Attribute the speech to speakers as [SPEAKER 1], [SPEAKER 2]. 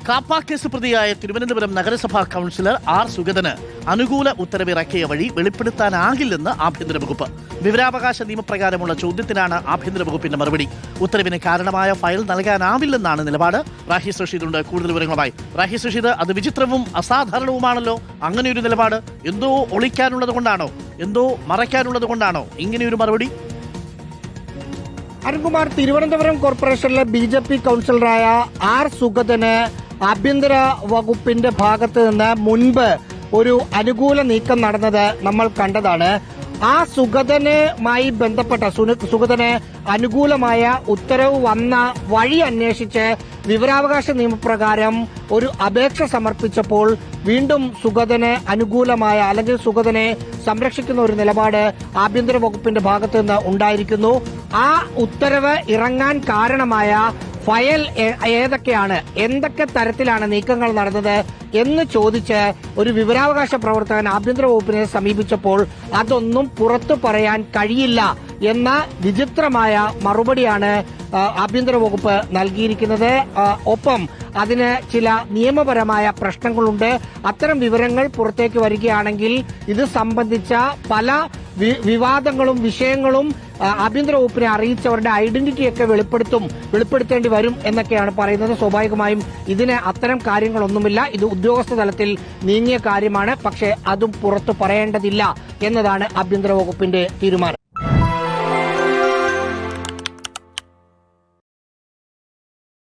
[SPEAKER 1] KAAPA case പ്രതിയായ തിരുവനന്തപുരം നഗരസഭാ councillor R സുഗതന് അനുകൂല ഉത്തരവിറക്കിയ വഴി വെളിപ്പെടുത്താനാകില്ലെന്ന് ആഭ്യന്തര വകുപ്പ്. വിവരാവകാശ നിയമപ്രകാരമുള്ള ചോദ്യത്തിനാണ് ആഭ്യന്തര വകുപ്പിന്റെ മറുപടി. ഉത്തരവിന് കാരണമായ ഫയൽ നൽകാനാവില്ലെന്നാണ് നിലപാട്. റാഹിസ് റഷീദുണ്ട് കൂടുതൽ വിവരങ്ങളുമായി. റാഹിസ് റഷീദ്, അത് വിചിത്രവും അസാധാരണവുമാണല്ലോ. അങ്ങനെയൊരു നിലപാട് എന്തോ ഒളിക്കാനുള്ളത് കൊണ്ടാണോ, എന്തോ മറയ്ക്കാനുള്ളത് കൊണ്ടാണോ ഇങ്ങനെയൊരു മറുപടി?
[SPEAKER 2] അരുൺകുമാർ, തിരുവനന്തപുരം കോർപ്പറേഷനിലെ BJP കൌൺസിലറായ ആർ സുഗതന് ആഭ്യന്തര വകുപ്പിന്റെ ഭാഗത്ത് നിന്ന് മുൻപ് ഒരു അനുകൂല നീക്കം നടന്നത് നമ്മൾ കണ്ടതാണ്. ആ സുഗതനുമായി ബന്ധപ്പെട്ട സുഗതന് അനുകൂലമായ ഉത്തരവ് വന്ന വഴി അന്വേഷിച്ച് വിവരാവകാശ നിയമപ്രകാരം ഒരു അപേക്ഷ സമർപ്പിച്ചപ്പോൾ വീണ്ടും സുഗതന് അനുകൂലമായ അല്ലെങ്കിൽ സുഗതനെ സംരക്ഷിക്കുന്ന ഒരു നിലപാട് ആഭ്യന്തര വകുപ്പിന്റെ ഭാഗത്ത് നിന്ന് ഉണ്ടായിരിക്കുന്നു. ആ ഉത്തരവ് ഇറങ്ങാൻ കാരണമായ ഫയൽ ഏതൊക്കെയാണ്, എന്തൊക്കെ തരത്തിലാണ് നീക്കങ്ങൾ നടന്നത് എന്ന് ചോദിച്ച് ഒരു വിവരാവകാശ പ്രവർത്തകൻ ആഭ്യന്തര വകുപ്പിനെ സമീപിച്ചപ്പോൾ അതൊന്നും പുറത്തു പറയാൻ കഴിയില്ല എന്ന വിചിത്രമായ മറുപടിയാണ് ആഭ്യന്തര വകുപ്പ് നൽകിയിരിക്കുന്നത്. ഒപ്പം അതിന് ചില നിയമപരമായ പ്രശ്നങ്ങളുണ്ട്. അത്തരം വിവരങ്ങൾ പുറത്തേക്ക് വരികയാണെങ്കിൽ ഇത് സംബന്ധിച്ച പല വിവാദങ്ങളും വിഷയങ്ങളും ആഭ്യന്തര വകുപ്പിനെ അറിയിച്ചവരുടെ ഐഡന്റിറ്റിയൊക്കെ വെളിപ്പെടുത്തേണ്ടി വരും എന്നൊക്കെയാണ് പറയുന്നത്. സ്വാഭാവികമായും ഇതിന് അത്തരം കാര്യങ്ങളൊന്നുമില്ല. ഇത് ഉദ്യോഗസ്ഥ തലത്തിൽ നീങ്ങിയ കാര്യമാണ്. പക്ഷേ അതും പുറത്തു പറയേണ്ടതില്ല എന്നതാണ് ആഭ്യന്തര വകുപ്പിന്റെ തീരുമാനം.